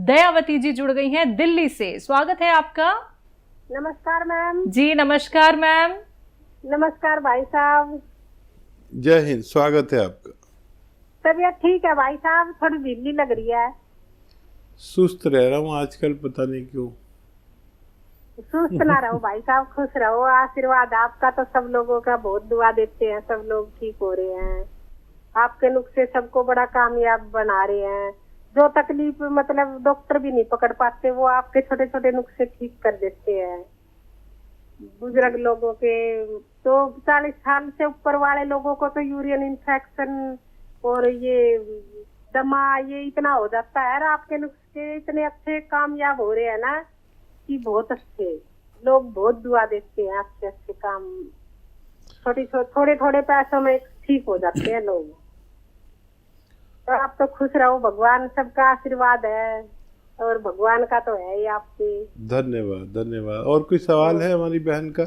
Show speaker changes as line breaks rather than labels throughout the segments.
दयावती जी जुड़ गई हैं दिल्ली से। स्वागत है आपका।
नमस्कार मैम।
जी नमस्कार मैम।
नमस्कार भाई साहब।
जय हिंद, स्वागत है आपका।
तबीयत ठीक है भाई साहब, थोड़ी ढीली लग रही है।
सुस्त रह रहा हूँ आजकल, पता नहीं क्यों।
सुस्त ना रहो भाई साहब, खुश रहो। आशीर्वाद आपका तो सब लोगों का, बहुत दुआ देते हैं, सब लोग ठीक हो रहे हैं। आपके नुस्खे सबको बड़ा कामयाब बना रहे हैं। जो तकलीफ मतलब डॉक्टर भी नहीं पकड़ पाते, वो आपके छोटे छोटे नुस्खे ठीक कर देते हैं। बुजुर्ग लोगों के तो 40 साल से ऊपर वाले लोगों को तो यूरिन इन्फेक्शन और ये दमा ये इतना हो जाता है। आपके नुस्खे इतने अच्छे कामयाब हो रहे हैं ना कि बहुत अच्छे, लोग बहुत दुआ देते हैं। आपके अच्छे काम थोड़े थोड़े पैसों में ठीक हो जाते हैं लोग। तो आप तो खुश रहो, भगवान सबका आशीर्वाद है और भगवान का तो है ही आपके।
धन्यवाद धन्यवाद। और कोई सवाल है हमारी बहन का?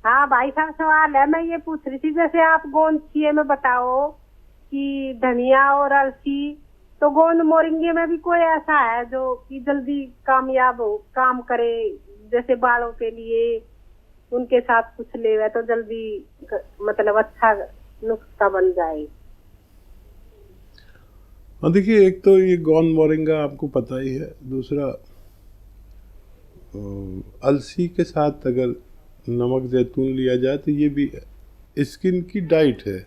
हाँ भाई साहब, सवाल है। मैं ये पूछ रही थी, जैसे आप गोंद छिए में बताओ कि धनिया और अलसी, तो गोंद मोरिंगे में भी कोई ऐसा है जो कि जल्दी कामयाब हो, काम करे, जैसे बालों के लिए उनके साथ कुछ ले तो जल्दी मतलब अच्छा नुस्खा बन जाए?
हाँ देखिए, एक तो ये गोंद मोरिंगा आपको पता ही है। दूसरा, अलसी के साथ अगर नमक जैतून लिया जाए तो ये भी स्किन की डाइट है,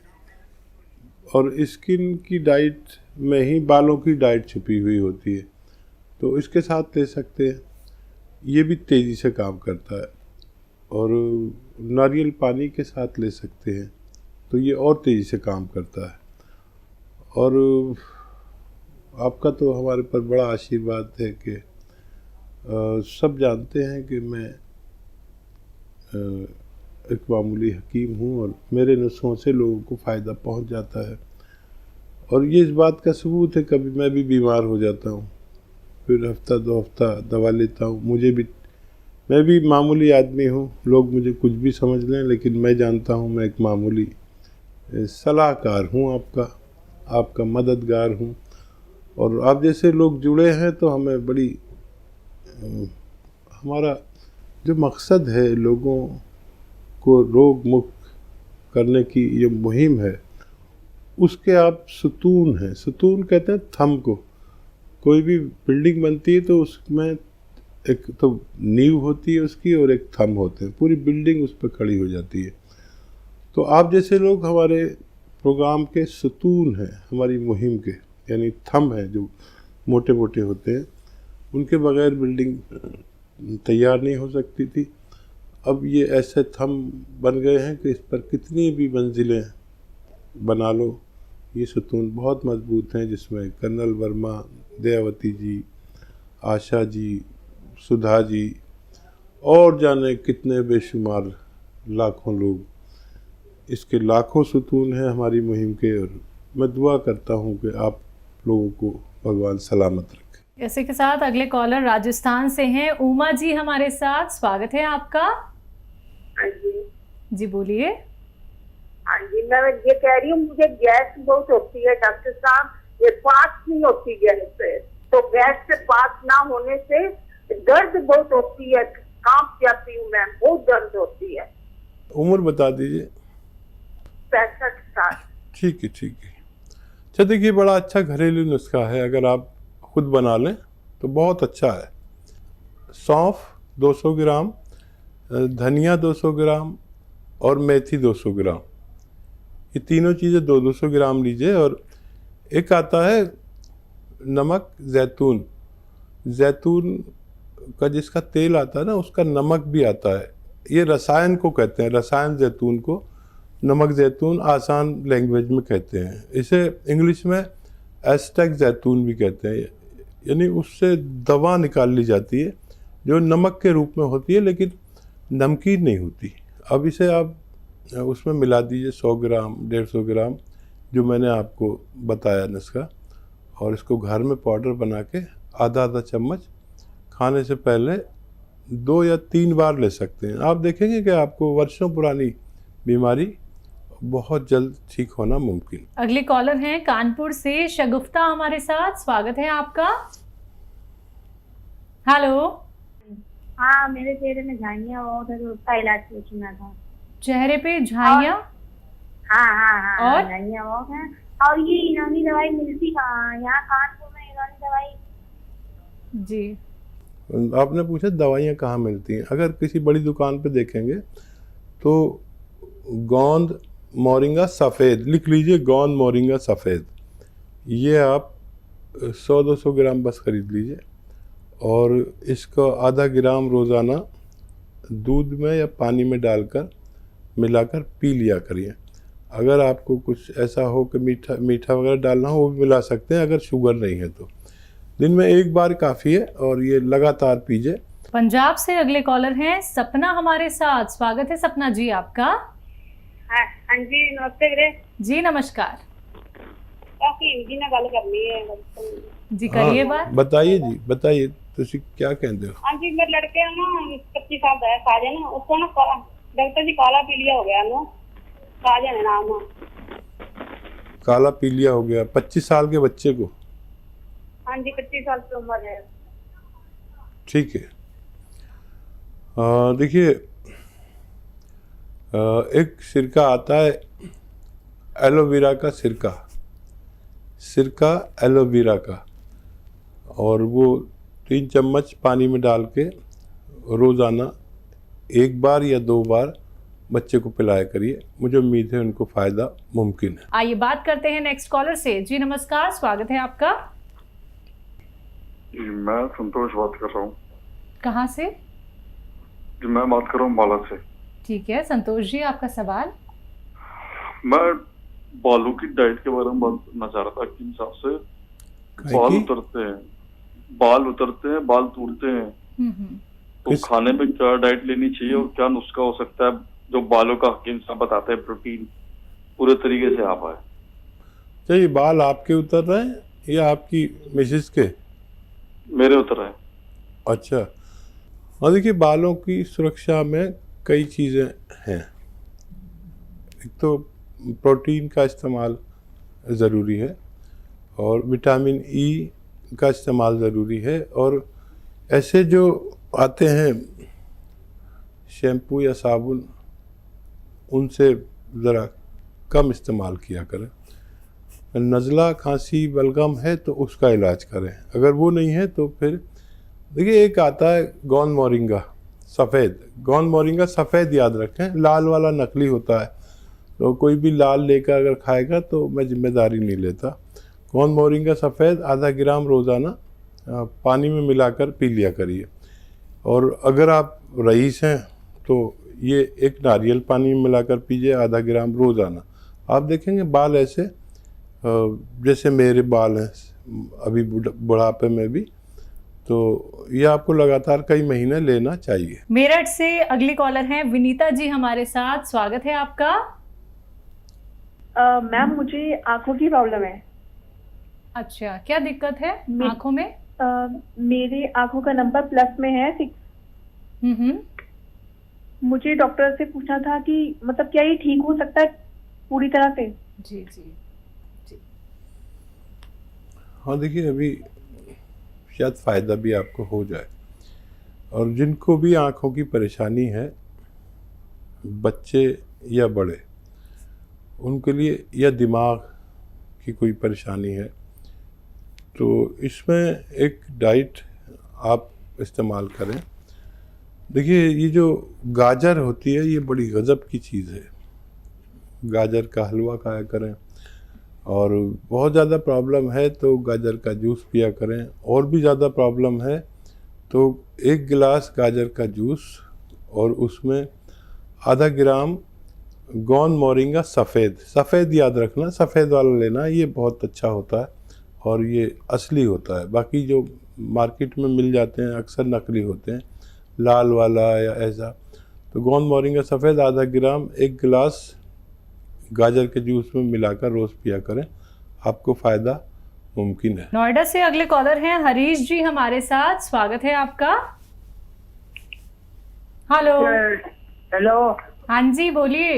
और स्किन की डाइट में ही बालों की डाइट छुपी हुई होती है, तो इसके साथ ले सकते हैं। ये भी तेज़ी से काम करता है। और नारियल पानी के साथ ले सकते हैं, तो ये और तेज़ी से काम करता है। और आपका तो हमारे पर बड़ा आशीर्वाद है कि सब जानते हैं कि मैं एक मामूली हकीम हूँ और मेरे नुस्खों से लोगों को फ़ायदा पहुँच जाता है। और ये इस बात का सबूत है, कभी मैं भी बीमार हो जाता हूँ, फिर हफ्ता 2 हफ्ता दवा लेता हूँ। मैं भी मामूली आदमी हूँ, लोग मुझे कुछ भी समझ लें, लेकिन मैं जानता हूँ मैं एक मामूली सलाहकार हूँ, आपका मददगार हूँ। और आप जैसे लोग जुड़े हैं तो हमें बड़ी हमारा जो मकसद है लोगों को रोग मुक्त करने की ये मुहिम है, उसके आप सुतून हैं। सुतून कहते हैं थंब को। कोई भी बिल्डिंग बनती है तो उसमें एक तो नींव होती है उसकी और एक थंब होते हैं, पूरी बिल्डिंग उस पर खड़ी हो जाती है। तो आप जैसे लोग हमारे प्रोग्राम के सुतून हैं, हमारी मुहिम के, यानी थंब हैं जो मोटे मोटे होते हैं। उनके बगैर बिल्डिंग तैयार नहीं हो सकती थी। अब ये ऐसे थंब बन गए हैं कि इस पर कितनी भी मंजिलें बना लो, ये सुतून बहुत मजबूत हैं, जिसमें कर्नल वर्मा, दयावती जी, आशा जी, सुधा जी और जाने कितने बेशुमार लाखों लोग, इसके लाखों सुतून हैं हमारी मुहिम के। और मैं दुआ करता हूँ कि आप लोगों को भगवान सलामत रखे।
इसी के साथ अगले कॉलर राजस्थान से हैं उमा जी हमारे साथ। स्वागत है आपका। जी बोलिए।
हाँ जी, मैं ये कह रही हूँ, मुझे गैस बहुत होती है डॉक्टर साहब, ये पास नहीं होती गैस से। तो गैस से पास ना होने से दर्द बहुत होती है, कांप जाती हूँ मैं, बहुत दर्द होती है।
उम्र बता दीजिए।
65 साल।
ठीक है ठीक है। अच्छा देखिए, बड़ा अच्छा घरेलू नुस्खा है, अगर आप खुद बना लें तो बहुत अच्छा है। सौंफ 200 ग्राम, धनिया 200 ग्राम और मेथी 200 ग्राम, ये तीनों चीज़ें 200 ग्राम लीजिए। और एक आता है नमक जैतून, जैतून का जिसका तेल आता है ना, उसका नमक भी आता है। ये रसायन को कहते हैं, रसायन जैतून को नमक जैतून आसान लैंग्वेज में कहते हैं। इसे इंग्लिश में एस्टेक जैतून भी कहते हैं। यानी उससे दवा निकाल ली जाती है जो नमक के रूप में होती है, लेकिन नमकीन नहीं होती। अब इसे आप उसमें मिला दीजिए 100 ग्राम 150 ग्राम, जो मैंने आपको बताया नुस्खा, और इसको घर में पाउडर बना के आधा चम्मच खाने से पहले 2 या 3 बार ले सकते हैं। आप देखेंगे कि आपको वर्षों पुरानी बीमारी बहुत जल्द ठीक होना मुमकिन।
अगले कॉलर हैं कानपुर से शगुफ्ता हमारे साथ। स्वागत है आपका। हेलो।
हाँ, मेरे चेहरे में झाइयाँ बहुत है, तो उसका इलाज पूछना था।
चेहरे पे झाइयाँ?
हाँ,
और?
झाइयाँ बहुत है। और ये यूनानी दवाई मिलती कहाँ? यहाँ कानपुर में यूनानी दवाई?
जी।
आपने पूछा दवाइयाँ कहाँ मिलती हैं। अगर किसी बड़ी दुकान पे देखेंगे तो गोंद मोरिंगा सफ़ेद लिख लीजिए, गोंद मोरिंगा सफ़ेद, ये आप 100-200 ग्राम बस खरीद लीजिए और इसको आधा ग्राम रोज़ाना दूध में या पानी में डालकर मिलाकर पी लिया करिए। अगर आपको कुछ ऐसा हो कि मीठा वगैरह डालना हो, वो भी मिला सकते हैं अगर शुगर नहीं है तो। दिन में एक बार काफ़ी है और ये लगातार पीजिए।
पंजाब से अगले कॉलर हैं सपना हमारे साथ। स्वागत है सपना जी आपका।
हाँ जी, नमस्ते वीरे
जी नमस्कार।
काफी हिंदी में गल करनी है।
जी करिए बात।
बताइए जी, बताइए तुसी क्या कहते हो।
हाँ जी, मेरे लड़के ना 25 साल का है, साजन, उसको ना डॉक्टर जी काला पीलिया हो गया ना, साजन है नाम।
काला पीलिया हो गया 25 साल के बच्चे को?
हाँ जी, 25 साल की उम्र है।
ठीक है। देखिए, एक सिरका आता है एलोवेरा का सिरका एलोवेरा का, और वो 3 चम्मच पानी में डाल के रोज़ाना 1 बार या 2 बार बच्चे को पिलाया करिए। मुझे उम्मीद है उनको फ़ायदा मुमकिन है।
आइए बात करते हैं नेक्स्ट कॉलर से। जी नमस्कार, स्वागत है आपका।
जी, मैं संतोष बात कर रहा हूँ।
कहाँ से?
जी, मैं बात कर रहा हूँ बाला से।
ठीक है संतोष जी, आपका सवाल।
मैं बालों की डाइट के बारे में बात करना चाह रहा था कि हिसाब से बाल उतरते हैं, बाल टूटते हैं, तो खाने में क्या डाइट लेनी चाहिए और क्या नुस्खा हो सकता है जो बालों का हकीम साहब बताते हैं प्रोटीन पूरे तरीके से आ पाए।
क्या ये बाल आपके उतर रहे हैं या आपकी मिसेस के?
मेरे उतर रहे हैं।
अच्छा, हाँ देखिए, बालों की सुरक्षा में कई चीज़ें हैं। एक तो प्रोटीन का इस्तेमाल ज़रूरी है और विटामिन ई का इस्तेमाल ज़रूरी है, और ऐसे जो आते हैं शैम्पू या साबुन, उनसे ज़रा कम इस्तेमाल किया करें। नज़ला, खांसी, बलगम है तो उसका इलाज करें। अगर वो नहीं है तो फिर देखिए, एक आता है गोंद मोरिंगा सफ़ेद। गोंद मोरिंगा सफ़ेद याद रखें, लाल वाला नकली होता है, तो कोई भी लाल लेकर अगर खाएगा तो मैं जिम्मेदारी नहीं लेता। गोंद मोरिंगा सफ़ेद आधा ग्राम रोज़ाना पानी में मिलाकर पी लिया करिए। और अगर आप रईस हैं तो ये एक नारियल पानी में मिलाकर पीजिए आधा ग्राम रोज़ाना। आप देखेंगे बाल ऐसे जैसे मेरे बाल हैं अभी बुढ़ापे में भी, तो ये आपको लगातार कई महीने लेना चाहिए।
मेरठ से अगली कॉलर हैं विनीता जी हमारे साथ। स्वागत है आपका।
मैम, मुझे आंखों की प्रॉब्लम है।
अच्छा, क्या दिक्कत है आंखों में?
मेरे आंखों का नंबर प्लस में है 6। मुझे डॉक्टर से पूछना था कि मतलब क्या ये ठीक हो सकता है पूरी तरह से?
जी जी जी।
हाँ देखिए, अभी शायद फ़ायदा भी आपको हो जाए। और जिनको भी आँखों की परेशानी है, बच्चे या बड़े, उनके लिए, या दिमाग की कोई परेशानी है, तो इसमें एक डाइट आप इस्तेमाल करें। देखिए, ये जो गाजर होती है ये बड़ी गज़ब की चीज़ है। गाजर का हलवा खाया करें, और बहुत ज़्यादा प्रॉब्लम है तो गाजर का जूस पिया करें। और भी ज़्यादा प्रॉब्लम है तो 1 गिलास गाजर का जूस और उसमें आधा ग्राम गोंद मोरिंगा सफ़ेद याद रखना, सफ़ेद वाला लेना, ये बहुत अच्छा होता है और ये असली होता है। बाकी जो मार्केट में मिल जाते हैं अक्सर नकली होते हैं, लाल वाला या ऐसा। तो गोंद मोरिंगा सफ़ेद आधा ग्राम 1 गिलास गाजर के जूस में मिलाकर रोज़ पिया करें, आपको फ़ायदा मुमकिन है।
नोएडा से अगले कॉलर हैं हरीश जी हमारे साथ। स्वागत है आपका। हेलो।
हेलो।
हाँ जी, बोलिए।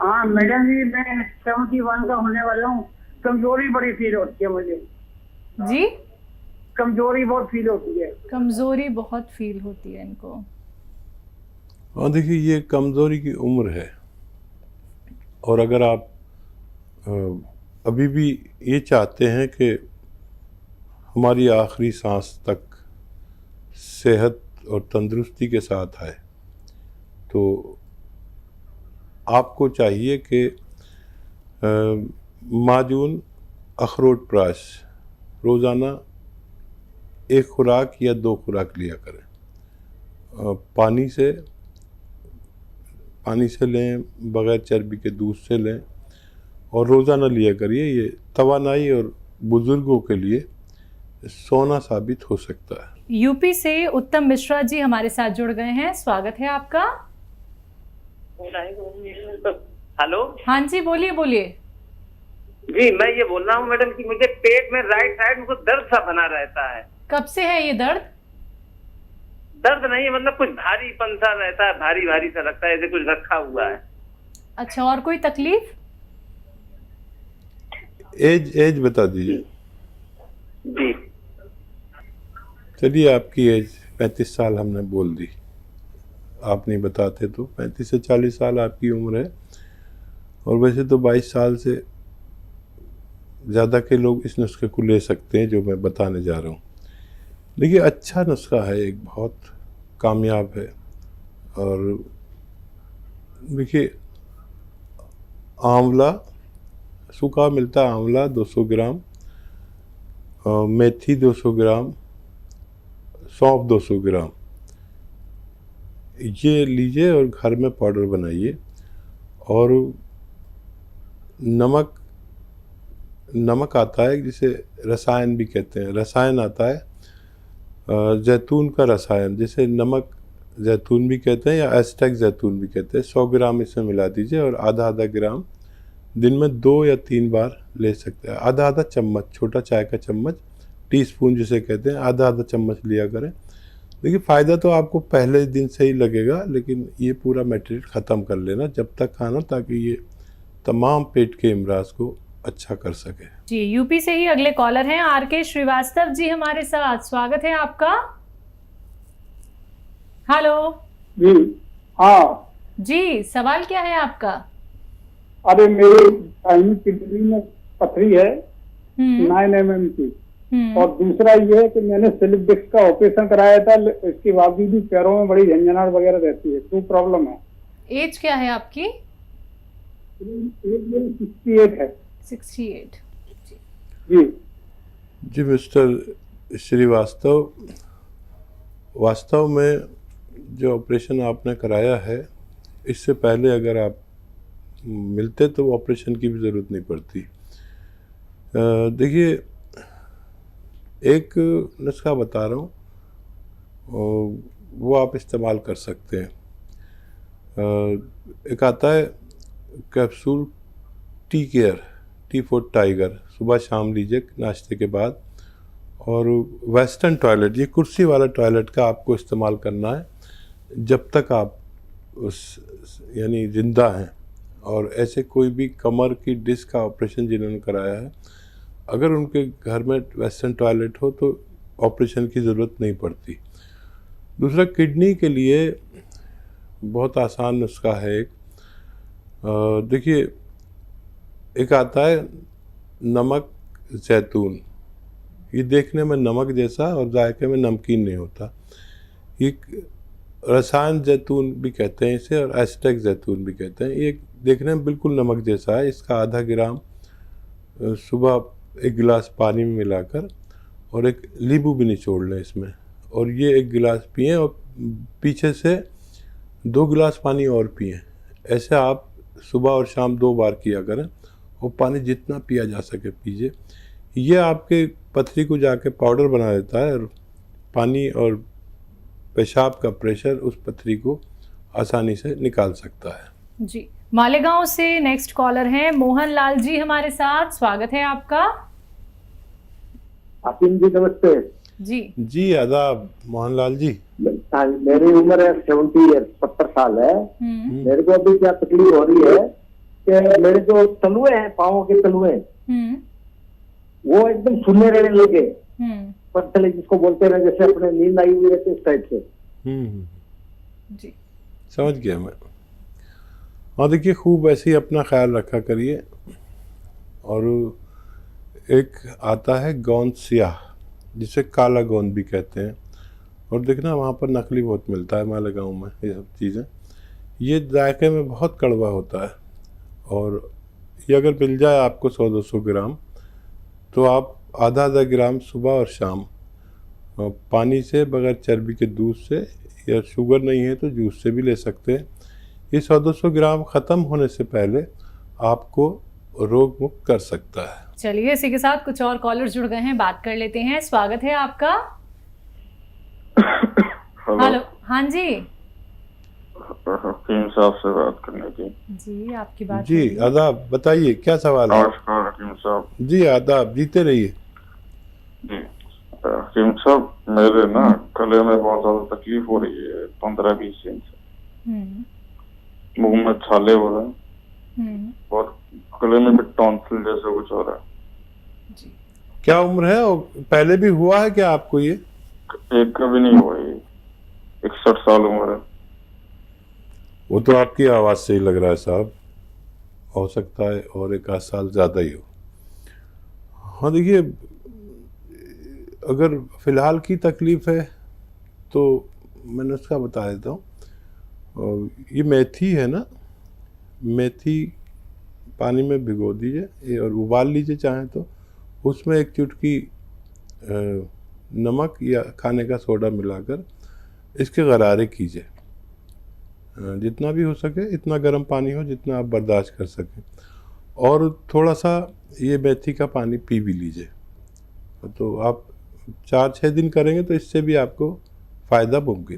हाँ मैडम जी, मैं 71 का होने वाला हूँ। कमजोरी बड़ी फील होती है मुझे
जी।
कमजोरी बहुत फील होती है।
कमजोरी बहुत फील होती है इनको।
और देखिए ये कमजोरी की उम्र है, और अगर आप अभी भी ये चाहते हैं कि हमारी आखिरी सांस तक सेहत और तंदुरुस्ती के साथ आए, तो आपको चाहिए कि माजून अखरोट प्राश रोज़ाना 1 खुराक या 2 खुराक लिया करें। पानी से लें, बग़ैर चर्बी के दूध से लें, और रोज़ाना लिया करिए। ये तवानाई और बुज़ुर्गों के लिए सोना साबित हो सकता है।
यूपी से उत्तम मिश्रा जी हमारे साथ जुड़ गए हैं, स्वागत है आपका।
हेलो।
हाँ जी, बोलिए बोलिए।
जी मैं ये बोल रहा हूँ मैडम कि मुझे पेट में राइट साइड मुझको दर्द सा बना रहता है।
कब से है ये दर्द?
दर्द नहीं है, मतलब कुछ भारीपन सा रहता है, भारी भारी सा लगता है, जैसे कुछ रखा हुआ है।
अच्छा, और कोई तकलीफ?
एज बता दीजिए।
जी
चलिए, आपकी एज 35 साल हमने बोल दी, आप नहीं बताते तो 35 से 40 साल आपकी उम्र है। और वैसे तो 22 साल से ज़्यादा के लोग इस नुस्खे को ले सकते हैं जो मैं बताने जा रहा हूँ। देखिए, अच्छा नुस्खा है, एक बहुत कामयाब है। और देखिए, आंवला, सूखा मिलता है आंवला 200 ग्राम, मेथी 200 ग्राम, सौंफ 200 ग्राम, ये लीजिए और घर में पाउडर बनाइए। और नमक आता है जिसे रसायन भी कहते हैं, रसायन आता है जैतून का रसायन, जिसे नमक जैतून भी कहते हैं या एस्टेक जैतून भी कहते हैं। 100 ग्राम इसमें मिला दीजिए और आधा ग्राम दिन में 2 या 3 बार ले सकते हैं। आधा चम्मच, छोटा चाय का चम्मच, टीस्पून जिसे कहते हैं, आधा चम्मच लिया करें। देखिए, फ़ायदा तो आपको पहले दिन से ही लगेगा, लेकिन ये पूरा मटेरियल ख़त्म कर लेना जब तक खाना, ताकि ये तमाम पेट के इमराज को अच्छा कर सके।
जी, यूपी से ही अगले कॉलर हैं आर.के. श्रीवास्तव जी हमारे साथ, स्वागत है आपका। हेलो
जी हाँ
जी, सवाल क्या है आपका?
अरे मेरे किडनी में पथरी है 9 mm की, और दूसरा ये है कि मैंने स्लिप डिस्क का ऑपरेशन कराया था, इसके बावजूद भी पैरों में बड़ी झंझनाहट वगैरह रहती है। 2 प्रॉब्लम है।
एज क्या है आपकी?
68 है।
68
जी मिस्टर श्रीवास्तव, वास्तव में जो ऑपरेशन आपने कराया है, इससे पहले अगर आप मिलते तो ऑपरेशन की भी ज़रूरत नहीं पड़ती। देखिए, एक नुस्खा बता रहा हूँ, वो आप इस्तेमाल कर सकते हैं। एक आता है capsule tea care, T for tiger, सुबह शाम लीजिए नाश्ते के बाद। और वेस्टर्न टॉयलेट, ये कुर्सी वाला टॉयलेट का आपको इस्तेमाल करना है जब तक आप यानी ज़िंदा हैं। और ऐसे कोई भी कमर की डिस्क का ऑपरेशन जिन्होंने कराया है, अगर उनके घर में वेस्टर्न टॉयलेट हो तो ऑपरेशन की ज़रूरत नहीं पड़ती। दूसरा, किडनी के लिए बहुत आसान नुस्खा है एक। देखिए, एक आता है नमक जैतून, ये देखने में नमक जैसा और जायके में नमकीन नहीं होता। ये रसायन जैतून भी कहते हैं इसे, और एस्टेक जैतून भी कहते हैं। ये देखने में बिल्कुल नमक जैसा है। इसका आधा ग्राम सुबह 1 गिलास पानी में मिलाकर, और एक नींबू भी निचोड़ लें इसमें, और ये 1 गिलास पिएं, और पीछे से 2 गिलास पानी और पिएं। ऐसे आप सुबह और शाम 2 बार किया करें, और पानी जितना पिया जा सके पीजिए। ये आपके पथरी को जाके पाउडर बना देता है, और पानी और पेशाब का प्रेशर उस पथरी को आसानी से निकाल सकता है।
जी, मालेगांव से नेक्स्ट कॉलर हैं मोहन लाल जी हमारे साथ, स्वागत है आपका।
हाकिम जी नमस्ते।
जी आदाब मोहन लाल जी।
मेरी उम्र है 70 ईयर, 70 साल है। मेरे को अभी क्या तकलीफ हो रही है कि मेरे जो तलुए हैं, पाँव के तलुए, वो एकदम सुनने रहने लगे, पत्थर जिसको बोलते हैं जैसे अपने नींद आई हुई रहती है, इस टाइप से।
जी
समझ गया मैं। और देखिए खूब ऐसे ही अपना ख्याल रखा करिए। और एक आता है गोंद स्याह, जिसे काला गोंद भी कहते हैं, और देखना वहाँ पर नकली बहुत मिलता है मालेगांव में ये सब चीज़ें। ये जायके में बहुत कड़वा होता है, और ये अगर मिल जाए आपको 100-200 ग्राम, तो आप आधा ग्राम सुबह और शाम पानी से, बगैर चर्बी के दूध से, या शुगर नहीं है तो जूस से भी ले सकते हैं। ये 100-200 ग्राम ख़त्म होने से पहले आपको रोग मुक्त कर सकता है।
चलिए, इसी के साथ कुछ और कॉलर जुड़ गए हैं, बात कर लेते हैं। स्वागत है आपका। हेलो, हाँ जी,
हकीम साहब से बात करनी थी।
जी आपकी बात।
जी आदाब, बताइए क्या सवाल है।
नमस्कार हकीम साहब।
जी आदाब, जीते रहिए।
जी हकीम साहब, मेरे ना गले में बहुत ज्यादा तकलीफ हो रही है 15-20 दिन से। मुंह में छाले हो रहे हैं और गले में भी टॉन्सिल जैसा कुछ हो रहा है।
जी,
क्या उम्र है, और पहले भी हुआ है क्या आपको ये?
एक कभी नहीं हुआ, ये 61 साल उम्र है।
वो तो आपकी आवाज़ से ही लग रहा है साहब, हो सकता है और 1 साल ज़्यादा ही हो। हाँ देखिए, अगर फ़िलहाल की तकलीफ़ है तो मैंने उसका बता देता हूँ। ये मेथी है ना, मेथी पानी में भिगो दीजिए और उबाल लीजिए चाहें तो, उसमें एक चुटकी नमक या खाने का सोडा मिलाकर इसके गरारे कीजिए। जितना भी हो सके, इतना गर्म पानी हो जितना आप बर्दाश्त कर सकें, और थोड़ा सा ये मेथी का पानी पी भी लीजिए। तो आप 4-6 दिन करेंगे तो इससे भी आपको फ़ायदा मुमकिन है।